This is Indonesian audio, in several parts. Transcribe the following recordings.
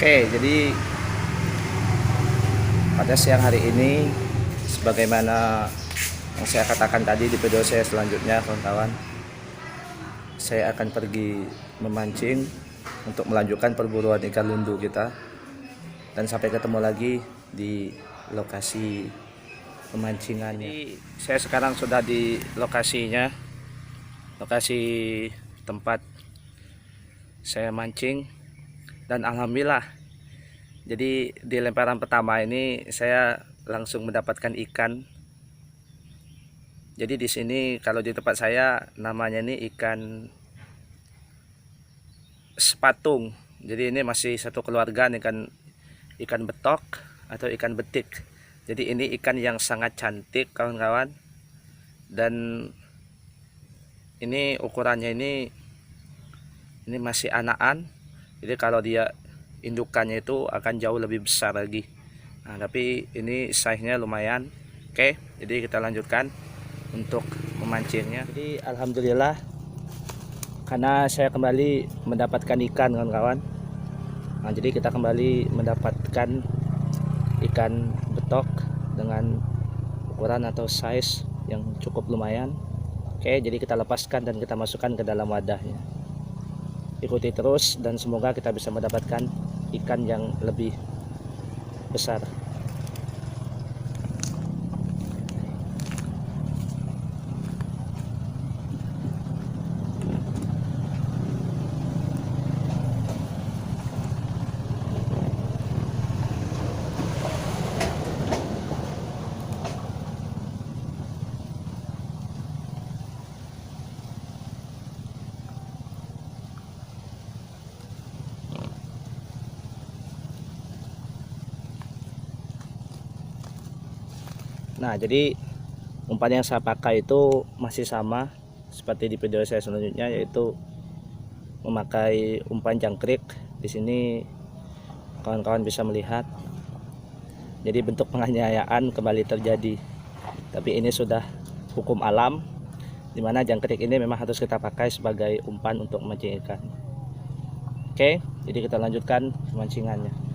Oke, jadi pada siang hari ini, sebagaimana yang saya katakan tadi di video saya selanjutnya, kawan-kawan, saya akan pergi memancing untuk melanjutkan perburuan ikan lundu kita. Dan sampai ketemu lagi di lokasi pemancingannya. Jadi saya sekarang sudah di lokasinya, lokasi tempat saya mancing, dan alhamdulillah. Jadi di lemparan pertama ini saya langsung mendapatkan ikan. Jadi di sini kalau di tempat saya namanya ini ikan sepatung. Jadi ini masih satu keluarga, ikan betok atau ikan betik. Jadi ini ikan yang sangat cantik, kawan-kawan. Dan ini ukurannya ini masih anakan. Jadi kalau dia indukannya itu akan jauh lebih besar lagi. Nah, tapi ini size-nya lumayan. Oke, jadi kita lanjutkan untuk memancingnya. Jadi alhamdulillah, karena saya kembali mendapatkan ikan, kawan-kawan. Nah, jadi kita kembali mendapatkan ikan betok dengan ukuran atau size yang cukup lumayan. Oke, jadi kita lepaskan dan kita masukkan ke dalam wadahnya. Ikuti terus dan semoga kita bisa mendapatkan ikan yang lebih besar. Nah, jadi umpan yang saya pakai itu masih sama seperti di video saya selanjutnya, yaitu memakai umpan jangkrik. Di sini kawan-kawan bisa melihat. Jadi bentuk penganiayaan kembali terjadi. Tapi ini sudah hukum alam, dimana jangkrik ini memang harus kita pakai sebagai umpan untuk memancing ikan. Oke, jadi kita lanjutkan pemancingannya.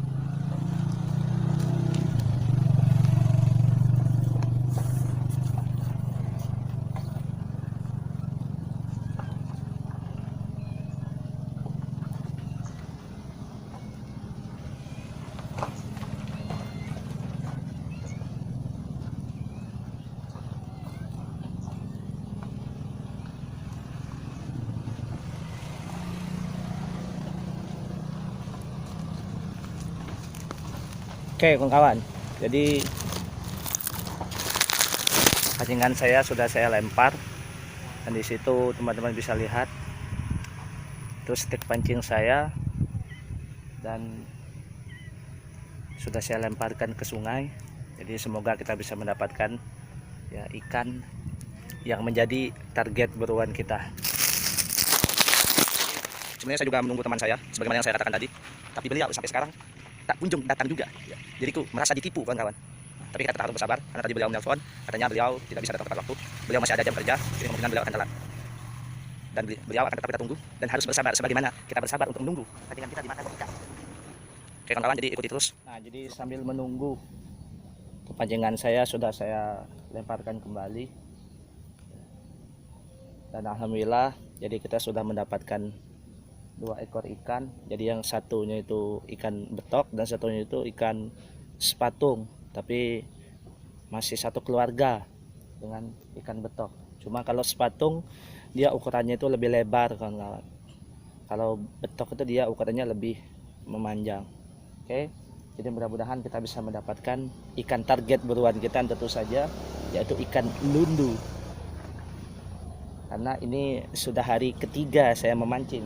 Oke, kawan-kawan, jadi pancingan saya sudah saya lempar, dan di situ teman-teman bisa lihat itu stik pancing saya, dan sudah saya lemparkan ke sungai. Jadi semoga kita bisa mendapatkan ya ikan yang menjadi target buruan kita. Sebenarnya saya juga menunggu teman saya sebagaimana yang saya katakan tadi, tapi beliau sampai sekarang tak kunjung datang juga. Jadi itu merasa ditipu, kawan-kawan. Tapi kita tetap harus bersabar karena tadi beliau menelpon, katanya beliau tidak bisa datang tepat waktu. Beliau masih ada jam kerja, jadi kemungkinan beliau akan telat. Dan beliau akan tetap kita tunggu dan harus bersabar sebagaimana kita bersabar untuk menunggu pancingan kita dimakan ikan. Oke, kawan-kawan, jadi ikuti terus. Nah, jadi sambil menunggu pancingan saya sudah saya lemparkan kembali. Dan alhamdulillah, jadi kita sudah mendapatkan 2 ekor ikan. Jadi yang satunya itu ikan betok dan satunya itu ikan sepatung, tapi masih satu keluarga dengan ikan betok. Cuma kalau sepatung dia ukurannya itu lebih lebar, kawan-kawan. Kalau betok itu dia ukurannya lebih memanjang. Oke, jadi mudah-mudahan kita bisa mendapatkan ikan target buruan kita, tentu saja yaitu ikan lundu. Karena ini sudah hari ketiga saya memancing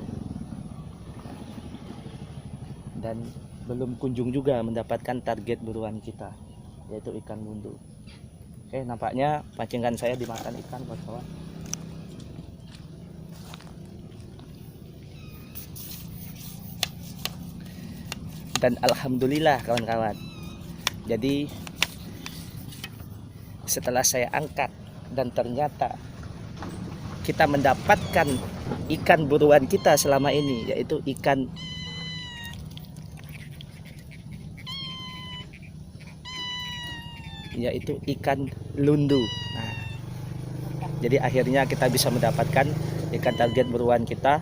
dan belum kunjung juga mendapatkan target buruan kita, yaitu ikan lundu. Oke, nampaknya pancingan saya dimakan ikan, kawan-kawan. Dan alhamdulillah, kawan-kawan, jadi setelah saya angkat dan ternyata kita mendapatkan ikan buruan kita selama ini, yaitu ikan yaitu ikan lundu. Nah, jadi akhirnya kita bisa mendapatkan ikan target buruan kita,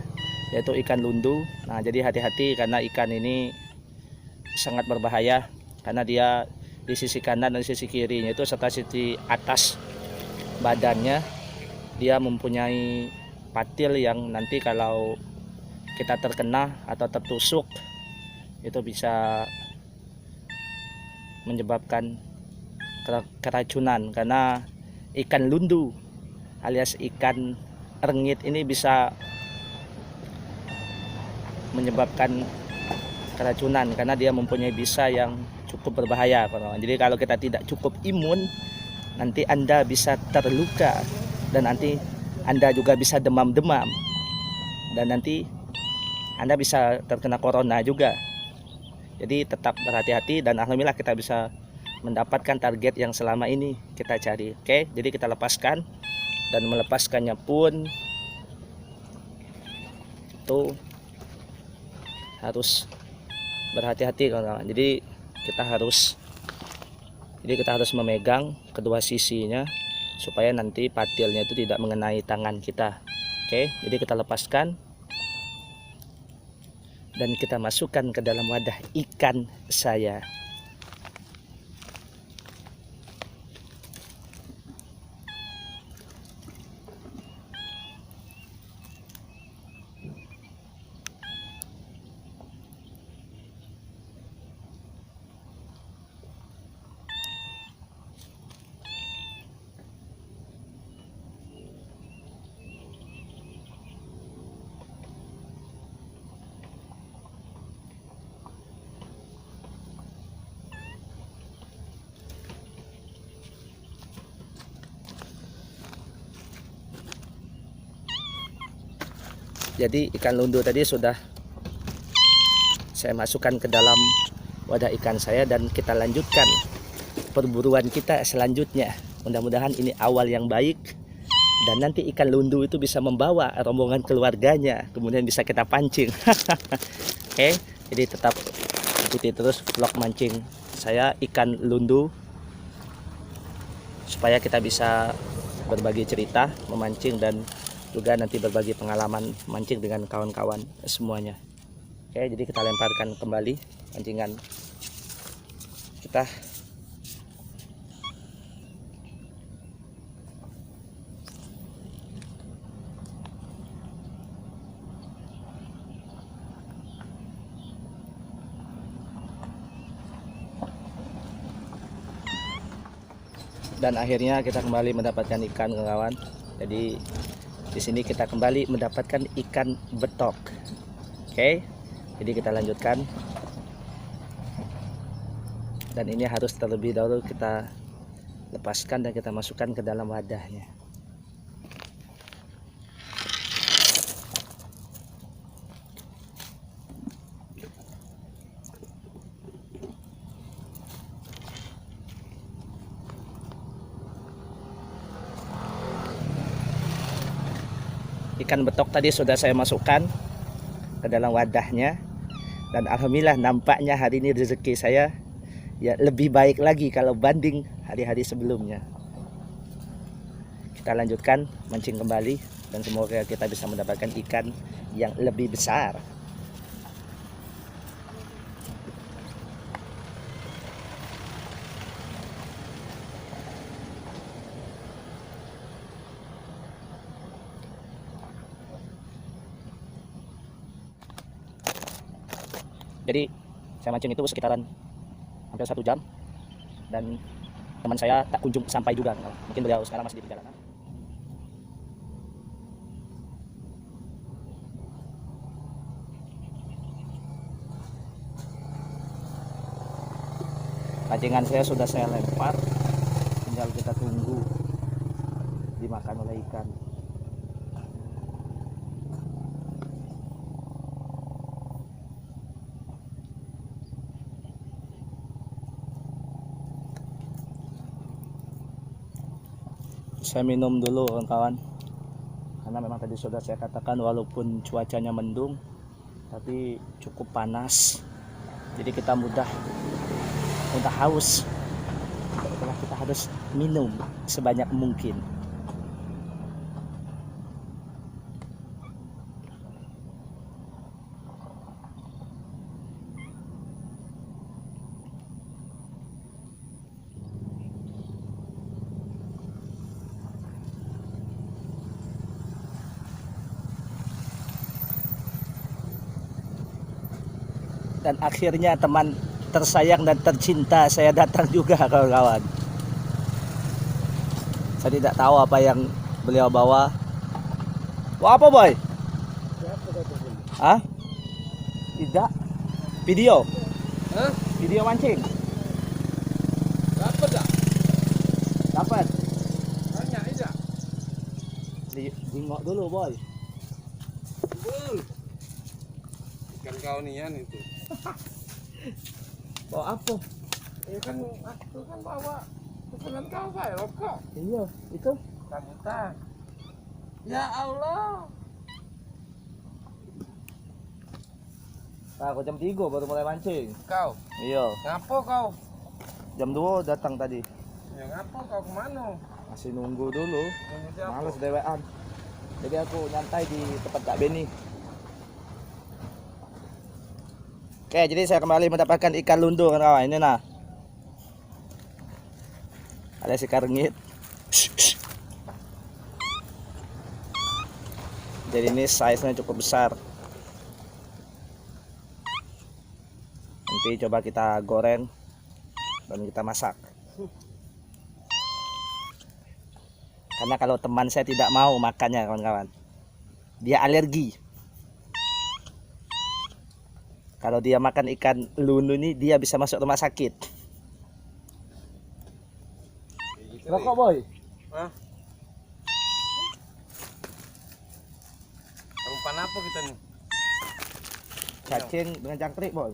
yaitu ikan lundu. Nah, jadi hati-hati karena ikan ini sangat berbahaya, karena dia di sisi kanan dan sisi kirinya itu serta sisi atas badannya dia mempunyai patil yang nanti kalau kita terkena atau tertusuk itu bisa menyebabkan keracunan, karena ikan lundu alias ikan rengit ini bisa menyebabkan keracunan karena dia mempunyai bisa yang cukup berbahaya. Jadi kalau kita tidak cukup imun, nanti Anda bisa terluka dan nanti Anda juga bisa demam-demam dan nanti Anda bisa terkena corona juga. Jadi tetap berhati-hati dan alhamdulillah kita bisa mendapatkan target yang selama ini kita cari. Oke, jadi kita lepaskan, dan melepaskannya pun itu harus berhati-hati kawan-kawan. Jadi kita harus memegang kedua sisinya supaya nanti patilnya itu tidak mengenai tangan kita. Oke, jadi kita lepaskan dan kita masukkan ke dalam wadah ikan saya. Jadi ikan lundu tadi sudah saya masukkan ke dalam wadah ikan saya dan kita lanjutkan perburuan kita selanjutnya. Mudah-mudahan ini awal yang baik dan nanti ikan lundu itu bisa membawa rombongan keluarganya, kemudian bisa kita pancing. Oke, jadi tetap ikuti terus vlog mancing saya ikan lundu supaya kita bisa berbagi cerita memancing dan juga nanti berbagi pengalaman mancing dengan kawan-kawan semuanya. Oke, jadi kita lemparkan kembali pancingan kita. Dan akhirnya kita kembali mendapatkan ikan, kawan. Jadi di sini kita kembali mendapatkan ikan betok. Oke, jadi kita lanjutkan. Dan ini harus terlebih dahulu kita lepaskan dan kita masukkan ke dalam wadahnya. Ikan betok tadi sudah saya masukkan ke dalam wadahnya dan alhamdulillah nampaknya hari ini rezeki saya ya lebih baik lagi kalau banding hari-hari sebelumnya. Kita lanjutkan mancing kembali dan semoga kita bisa mendapatkan ikan yang lebih besar. Jadi saya mancing itu sekitaran hampir 1 jam dan teman saya tak kunjung sampai juga. Mungkin beliau sekarang masih di perjalanan. Pancingan saya sudah saya lempar, tinggal kita tunggu dimakan oleh ikan. Saya minum dulu kawan-kawan, karena memang tadi sudah saya katakan walaupun cuacanya mendung tapi cukup panas, jadi kita mudah haus. Itulah kita harus minum sebanyak mungkin. Dan akhirnya teman tersayang dan tercinta saya datang juga, kawan-kawan. Saya tidak tahu apa yang beliau bawa. Wah, apa boy? Hah? Tidak. Video. Hah? Video mancing. Dapat tak? Dapat. Banyak aja. Jingok dulu boy. Ikan kau nian itu. Bawa apa? Ya kan aku kan bawa pesanan kau saya rokok. Iya, itu. Rambutan. Ya Allah. Nah, aku jam 3 baru mulai mancing. Kau, Iya, ngapo kau? jam 2 datang tadi. Ya ngapo kau kemana? Masih nunggu dulu. Nunggu siapa? Males dewean. Jadi aku nyantai di tempat Kak Beni. Oke, jadi saya kembali mendapatkan ikan lundu, kan kawan. Ini nah. Ada ikan rengit. Jadi ini size-nya cukup besar. Nanti coba kita goreng dan kita masak. Karena kalau teman saya tidak mau makannya, kawan-kawan. Dia alergi. Kalau dia makan ikan lundu ini, dia bisa masuk rumah sakit. Rokok boy. Hah? Umpan apa kita nih? Cacing dengan jangkrik boy.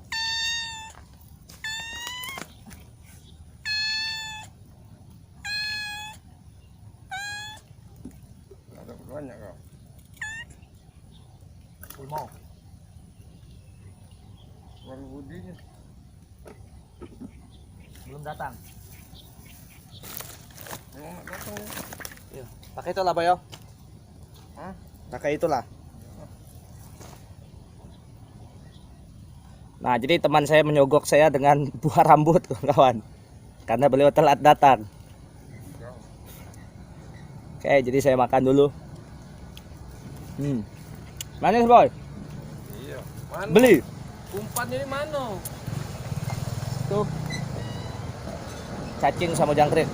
Ada banyak kau. Limau. Baru budinya. Belum datang. Nggak datang. Iya. Pakai itulah boy. Hah? Pakai itulah. Nah, jadi teman saya menyogok saya dengan buah rambut, kawan. Karena beliau telat datang. Oke, jadi saya makan dulu. Manis boy. Iya. Mana? Beli. Umpannya di mana? Tuh. Cacing sama jangkrik.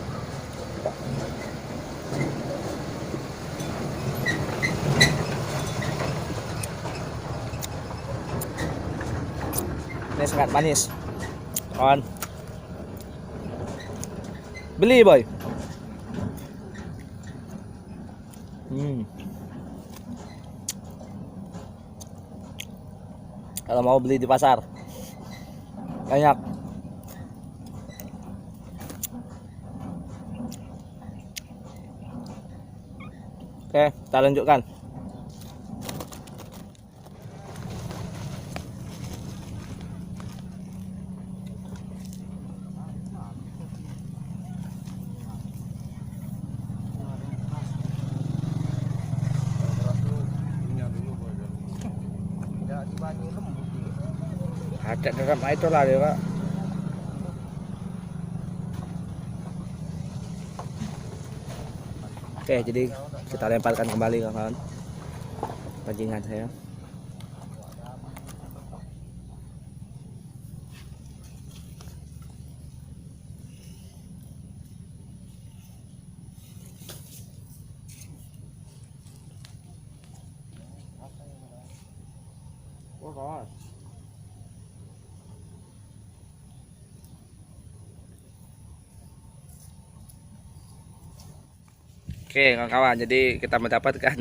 Ini sangat manis. Kawan. Beli boy. Kalau mau beli di pasar banyak. Oke, kita lanjutkan. Ada dalam itu lah dia, Pak. Oke, jadi kita lemparkan kembali, kawan. Pancingan saya. Oh, kawan. Oke, kawan-kawan, jadi kita mendapatkan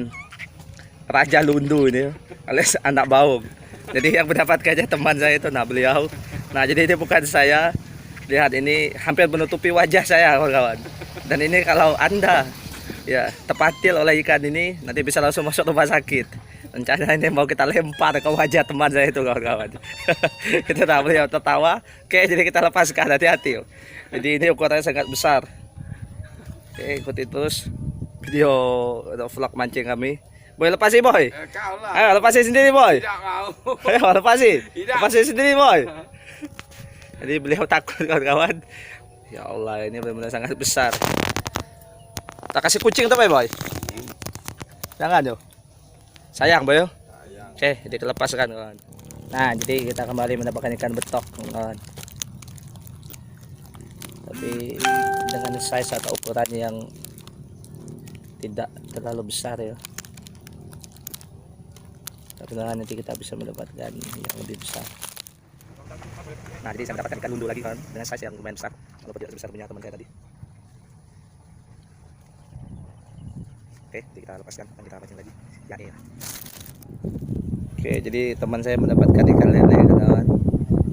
raja lundu ini alias anak baung. Jadi yang mendapatkannya teman saya itu, nah beliau. Nah, jadi ini bukan saya. Lihat, ini hampir menutupi wajah saya, kawan-kawan. Dan ini kalau Anda ya terpatil oleh ikan ini, nanti bisa langsung masuk rumah sakit. Rencana ini mau kita lempar ke wajah teman saya itu kawan-kawan. Kita tak beliau tertawa. Oke, jadi kita lepaskan, hati-hati. Jadi ini ukurannya sangat besar. Oke, ikuti terus video atau vlog mancing kami. Boy, lepasin boy. Kau lah. Ayo lepasin sendiri boy. Tidak mau. Ayo lepasin. Tidak. Lepasin sendiri boy. Jadi beliau takut kawan-kawan. Ya Allah, ini benar-benar sangat besar. Tak kasih kucing tuh boy. Jangan yo. Sayang boy. Sayang. Oke, jadi lepaskan kawan. Nah, jadi kita kembali mendapatkan ikan betok kawan. Tapi dengan size atau ukuran yang tidak terlalu besar ya. Tapi nanti kita bisa mendapatkan yang lebih besar. Nah, jadi saya mendapatkan ikan lundu lagi kan dengan size yang lumayan besar, walaupun tidak sebesar punya teman saya tadi. Oke, jadi kita lepaskan dan kita pancing lagi. Ya, iya. Oke, jadi teman saya mendapatkan ikan lele kawan.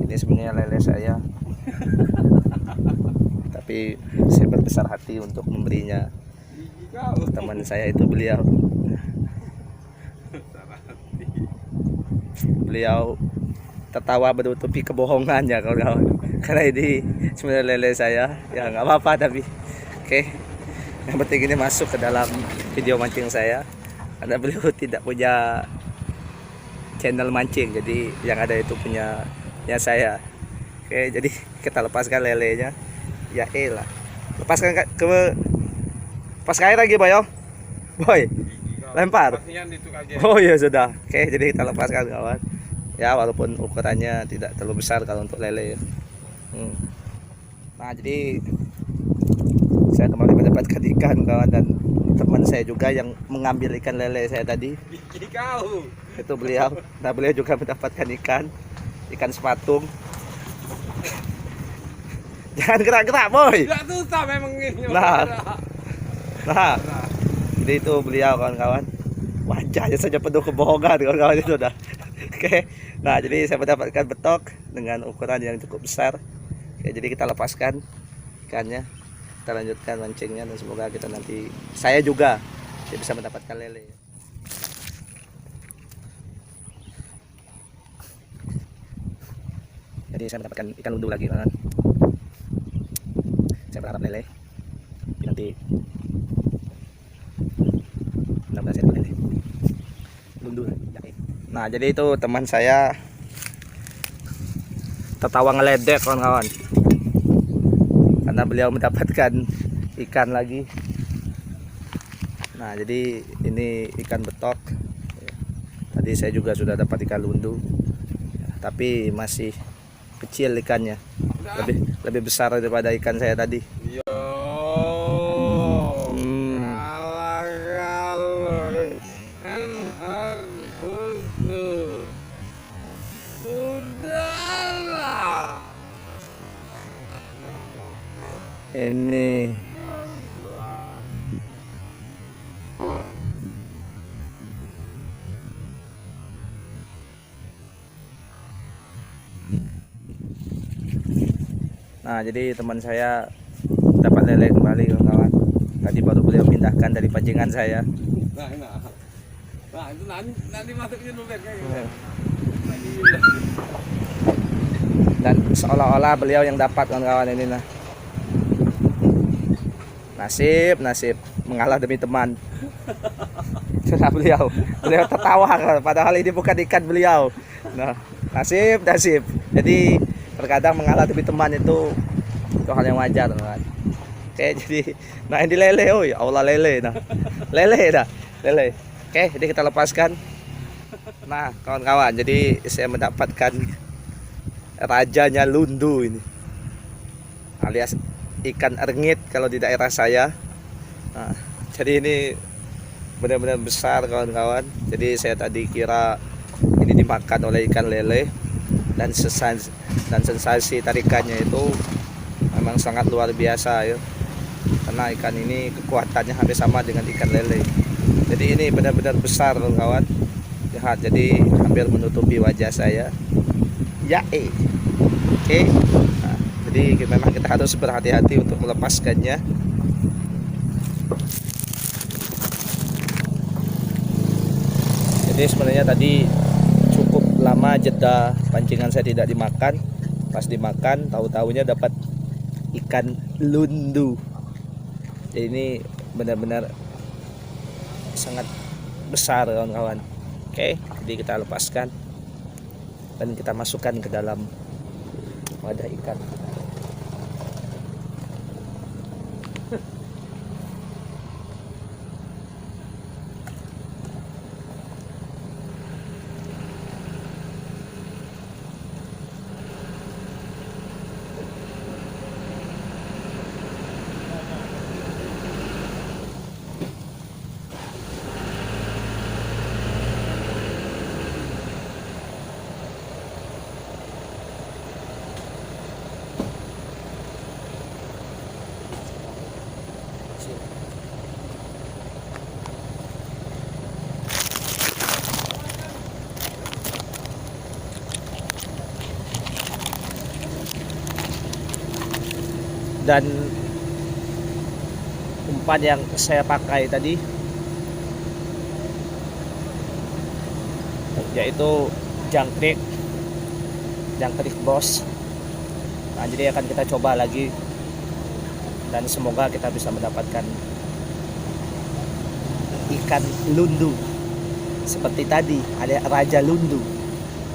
Ini sebenarnya lele saya. Tapi saya berbesar hati untuk memberinya. Teman saya itu beliau tertawa menutupi kebohongannya kawan-kawan, karena ini sebenarnya lele saya. Ya nggak apa-apa, tapi oke, yang penting ini masuk ke dalam video mancing saya, karena beliau tidak punya channel mancing, jadi yang ada itu punya ya saya. Oke, jadi kita lepaskan lelenya. Ya elah, lepaskan pas air lagi boy. Boy, lempar. Oh ya sudah. Oke, jadi kita lepaskan kawan. Ya walaupun ukurannya tidak terlalu besar kalau untuk lele ya. Nah, jadi saya kembali mendapatkan ikan kawan, dan teman saya juga yang mengambil ikan lele saya tadi. Itu beliau. Nah, beliau juga mendapatkan ikan sepatung. Jangan gerak-gerak boy. Tidak susah memang ini. Nah, jadi itu beliau kawan-kawan. Wajahnya saja penuh kebohongan kawan-kawan itu dah. Oke, nah jadi saya mendapatkan betok dengan ukuran yang cukup besar. Oke, jadi kita lepaskan ikannya, kita lanjutkan mancingnya, dan semoga kita nanti, saya juga bisa mendapatkan lele. Jadi saya mendapatkan ikan lundu lagi kan. Saya berharap lele. Nanti mudah-mudahan saya dapat lele. Lundu. Nah, jadi itu teman saya tertawa ngeledek kawan-kawan, karena beliau mendapatkan ikan lagi. Nah, jadi ini ikan betok. Tadi saya juga sudah dapat ikan lundu, tapi masih kecil ikannya, lebih besar daripada ikan saya tadi. Ini nah, jadi teman saya dapat lele kembali kawan-kawan. Tadi baru beliau pindahkan dari pancingan saya. Nah itu nanti masukin dulu kayaknya. Dan seolah-olah beliau yang dapat kawan-kawan ini. Nah, nasib mengalah demi teman. Itulah beliau tertawa, padahal ini bukan ikan beliau. Nah, nasib. Jadi terkadang mengalah demi teman itu hal yang wajar kan. Oke, jadi nah ini lele. Oh ya Allah, lele. Nah, lele. Oke, jadi kita lepaskan. Nah, kawan-kawan, jadi saya mendapatkan rajanya lundu ini, alias ikan erngit kalau di daerah saya. Nah, jadi ini benar-benar besar kawan-kawan. Jadi saya tadi kira ini dimakan oleh ikan lele, dan sensasi tarikannya itu memang sangat luar biasa ya, karena ikan ini kekuatannya hampir sama dengan ikan lele. Jadi ini benar-benar besar kawan-kawan. Lihat, jadi hampir menutupi wajah saya. Ya oke. Nah, jadi memang kita harus berhati-hati untuk melepaskannya. Jadi Jadi sebenarnya tadi cukup lama jeda pancingan saya tidak dimakan. Pas dimakan tahu-tahunya dapat ikan lundu. Jadi ini benar-benar sangat besar kawan-kawan. Oke, jadi kita lepaskan dan kita masukkan ke dalam wadah ikan. Dan umpan yang saya pakai tadi yaitu jangkrik bos. Nah, jadi akan kita coba lagi dan semoga kita bisa mendapatkan ikan lundu seperti tadi. Ada raja lundu,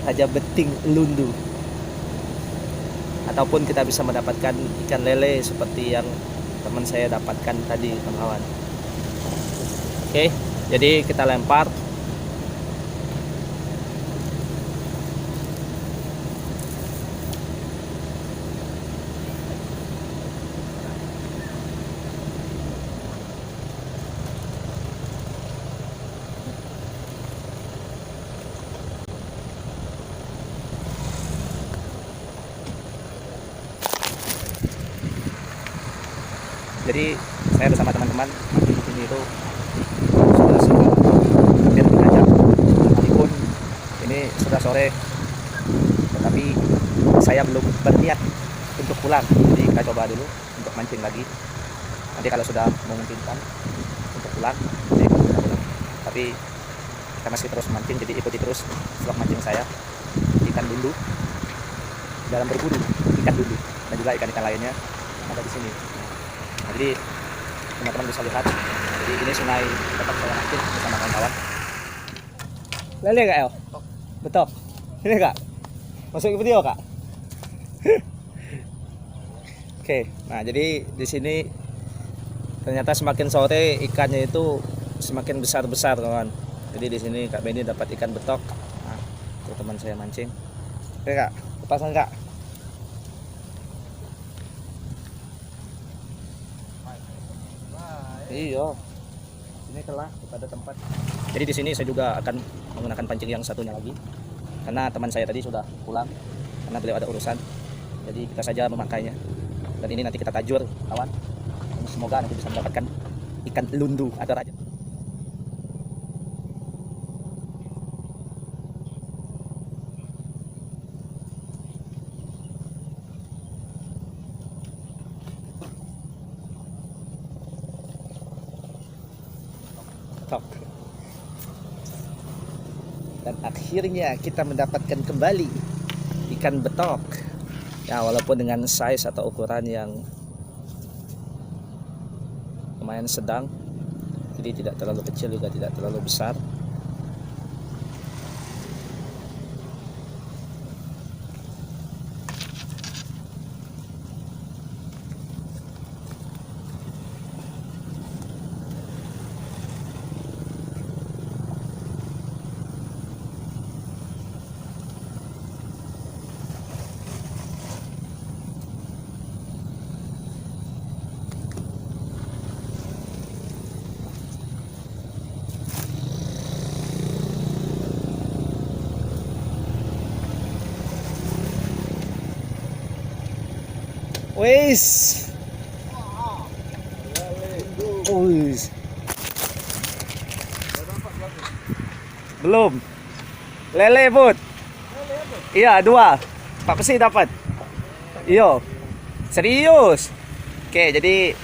raja beting lundu, ataupun kita bisa mendapatkan ikan lele seperti yang teman saya dapatkan tadi, kawan-kawan. Oke, jadi kita lempar. Jadi saya bersama teman-teman di sini itu sudah hampir 3 jam. Meskipun ini sudah sore, tetapi saya belum berniat untuk pulang. Jadi kita coba dulu untuk mancing lagi. Nanti kalau sudah memungkinkan untuk pulang, jadi kita pulang. Tapi kita masih terus mancing, jadi ikuti terus vlog mancing saya. Ikan dulu dalam berburu ikan dulu dan juga ikan-ikan lainnya ada di sini. Nah, jadi teman-teman bisa lihat, jadi ini sungai tempat saya mancing bersama kawan-kawan. Lele kak El? Betul. Ini kak? Masuk ke video kak? Oke, nah jadi di sini ternyata semakin sore ikannya itu semakin besar-besar kawan. Jadi di sini Kak Benny dapat ikan betok. Nah, itu teman saya mancing. Oke kak, lepasan kak. Iya, ini telah pada tempat. Jadi di sini saya juga akan menggunakan pancing yang satunya lagi, karena teman saya tadi sudah pulang karena beliau ada urusan. Jadi kita saja memakainya. Dan ini nanti kita tajur, kawan. Dan semoga nanti bisa mendapatkan ikan lundu atau raja. Dan akhirnya kita mendapatkan kembali ikan betok ya, walaupun dengan size atau ukuran yang lumayan sedang, jadi tidak terlalu kecil juga tidak terlalu besar. Wis. Wis. Belum. Lele pun. Iya, 2. Pak Pesi dapat. Iya. Serius. Oke, jadi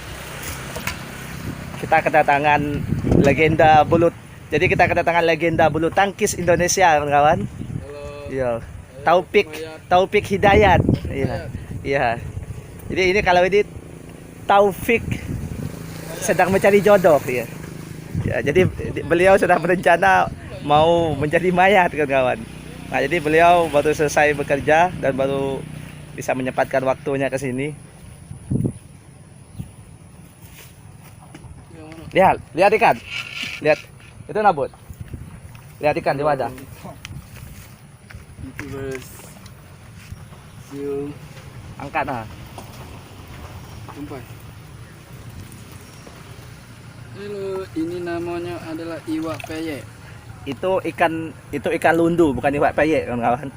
kita kedatangan legenda belut Jadi kita kedatangan legenda bulu tangkis Indonesia, kawan. Halo. Iya. Taufik Hidayat. Iya. Iya. Jadi ini kalau ini Taufik sedang mencari jodoh, ya. Ya, jadi beliau sudah berencana mau menjadi mayat, kawan. Nah, jadi beliau baru selesai bekerja dan baru bisa menyempatkan waktunya ke sini. Lihat ikan. Lihat. Itu nabut. Lihat ikan di wadah. Itu bos. Siu. Angkat nah. Sampai. Halo, ini namanya adalah iwak peyek. Itu ikan lundu, bukan iwak peyek, kawan.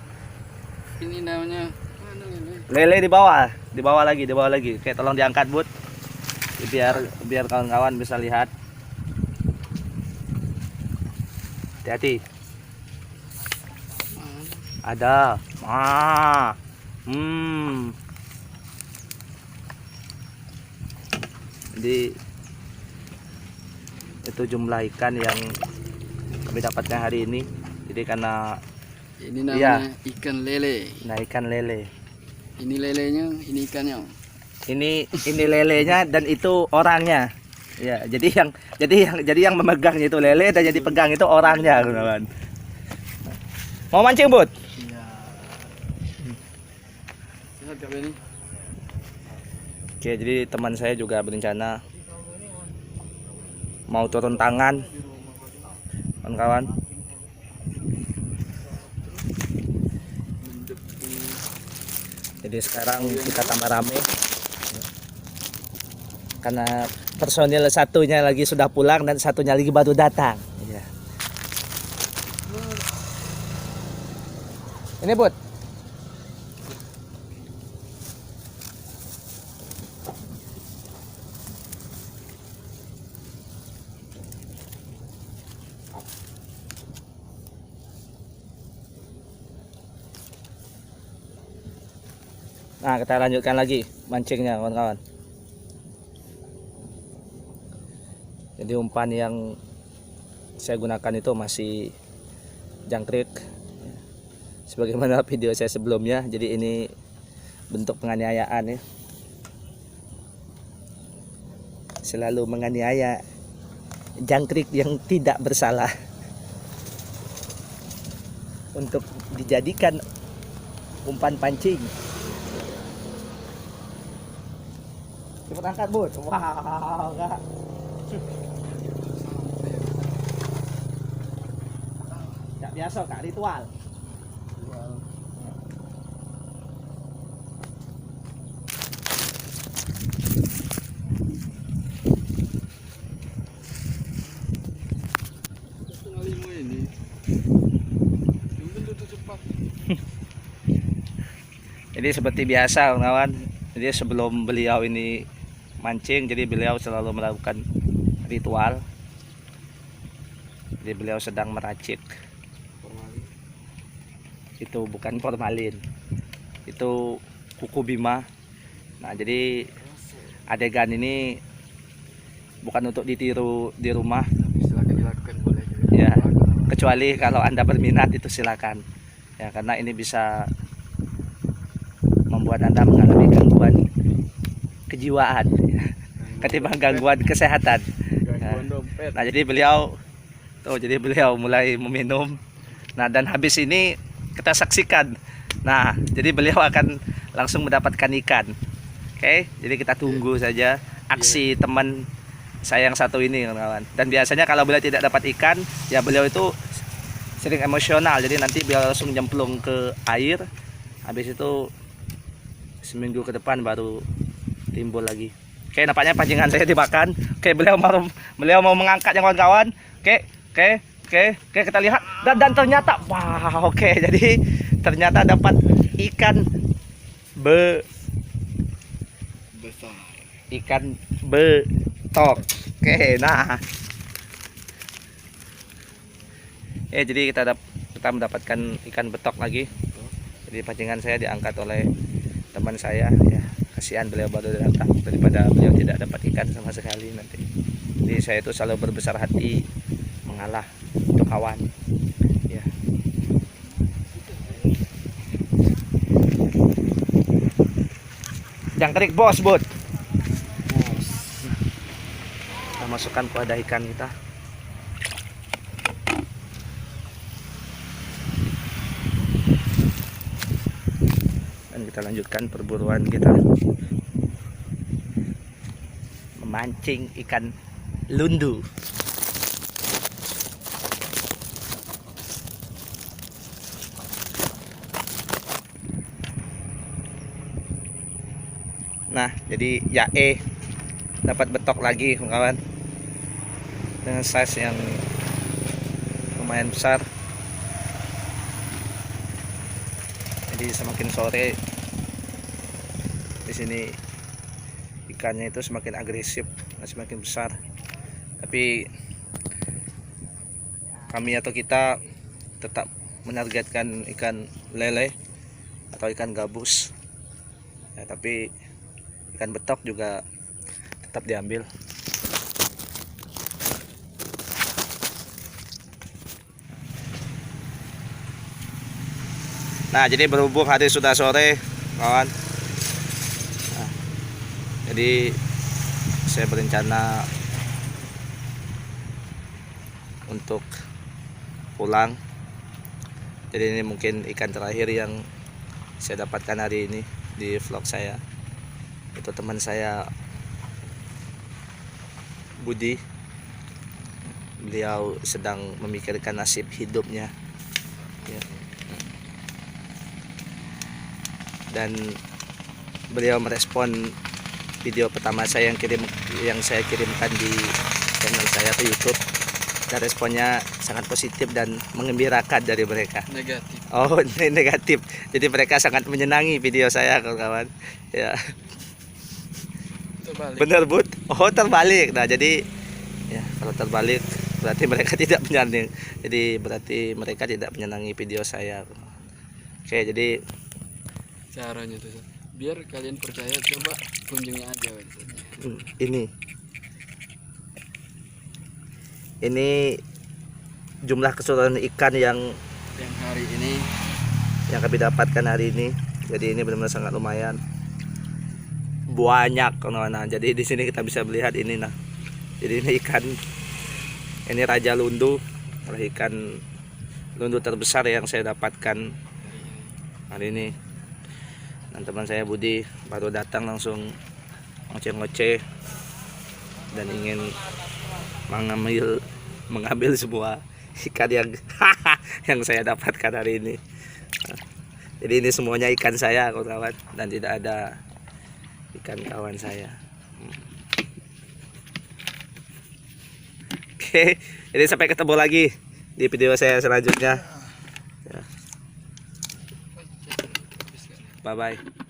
Ini namanya mana lele? Lele di bawah lagi. Oke, tolong diangkat, Bud. Biar kawan-kawan bisa lihat. Hati-hati. Ada. Jadi itu jumlah ikan yang kami dapatkan hari ini. Jadi karena Ini namanya ikan lele. nah ikan lele. Ini lelenya, ini ikannya. Ini lelenya dan itu orangnya. Ya, jadi yang memegangnya itu lele dan jadi pegang itu orangnya, kawan. Mau mancing, Bud? Iya. Sehat Kak Benny? Oke, jadi teman saya juga berencana mau turun tangan, kawan-kawan. Jadi sekarang kita tambah rame karena personil satunya lagi sudah pulang dan satunya lagi baru datang. Ya. Ini, Bud. Nah, kita lanjutkan lagi mancingnya, kawan-kawan. Jadi umpan yang saya gunakan itu masih jangkrik, sebagaimana video saya sebelumnya. Jadi ini bentuk penganiayaan, ya. Selalu menganiaya jangkrik yang tidak bersalah untuk dijadikan umpan pancing. Cepat angkat, Bud. Wow, Kak. Gak biasa, Kak, ritual. Setengah 5 ini. Mungkin tutup cepat. Jadi seperti biasa, kawan. Jadi sebelum beliau ini mancing, jadi beliau selalu melakukan ritual. Jadi beliau sedang meracik. Itu bukan formalin, itu kuku bima. Nah, jadi adegan ini bukan untuk ditiru di rumah, Silakan dilakukan boleh. ya. Kecuali kalau Anda berminat, itu silakan. Ya, karena ini bisa membuat Anda mengalami gangguan kejiwaan, ya, ketimbang gangguan kesehatan. Gangguan dompet. Nah, jadi beliau mulai meminum. Nah, dan habis ini kita saksikan. Nah, jadi beliau akan langsung mendapatkan ikan. Oke, jadi kita tunggu saja aksi teman saya yang satu ini, kawan. Dan biasanya kalau beliau tidak dapat ikan, ya beliau itu sering emosional. Jadi nanti beliau langsung nyemplung ke air. Habis itu seminggu ke depan baru timbul lagi. Oke, nampaknya pancingan saya dimakan. Oke, beliau mau mengangkatnya, kawan-kawan. Oke, kita lihat dan ternyata wah, oke. Jadi ternyata dapat ikan Besar. ikan betok. Oke, nah. Jadi kita mendapatkan ikan betok lagi. Jadi pancingan saya diangkat oleh teman saya, ya. Kasihan beliau baru datang, daripada beliau tidak dapat ikan sama sekali nanti. Jadi saya itu selalu berbesar hati mengalah. kawan. Ya. Jangkrik bos, bud. Kita masukkan ke wadah ikan kita. Dan kita lanjutkan perburuan kita. Memancing ikan lundu. Nah, jadi yae dapat betok lagi kawan, dengan size yang lumayan besar. Jadi semakin sore di sini ikannya itu semakin agresif dan semakin besar. Tapi kami atau kita tetap menargetkan ikan lele atau ikan gabus. Ya, tapi ikan betok juga tetap diambil. Nah, jadi berhubung hari sudah sore kawan, nah, jadi saya berencana untuk pulang. Jadi ini mungkin ikan terakhir yang saya dapatkan hari ini di vlog saya. Itu teman saya Budi, beliau sedang memikirkan nasib hidupnya ya. Dan beliau merespon video pertama saya yang saya kirimkan di channel saya ke YouTube, dan responnya sangat positif dan mengembirakan dari mereka. Negatif. Oh, negatif. Jadi mereka sangat menyenangi video saya kawan-kawan ya. Terbalik. Bener bud. Oh, terbalik. Nah, jadi ya kalau terbalik berarti mereka tidak menyenangi. Jadi berarti mereka tidak menyenangi video saya. Oke, jadi Caranya tuh, biar kalian percaya, coba kunjungi aja ini jumlah keseluruhan ikan yang hari ini. yang kami dapatkan hari ini. Jadi ini benar-benar sangat lumayan banyak kawan-kawan. Jadi di sini kita bisa melihat ini nah. Jadi ini ikan, ini raja lundu, ikan lundu terbesar yang saya dapatkan hari ini. Dan teman saya Budi baru datang langsung ngoceh-ngoceh dan ingin mengambil semua ikan yang yang saya dapatkan hari ini. Jadi ini semuanya ikan saya kawan-kawan, dan tidak ada ikan kawan saya. Oke, jadi sampai ketemu lagi di video saya selanjutnya. Bye bye.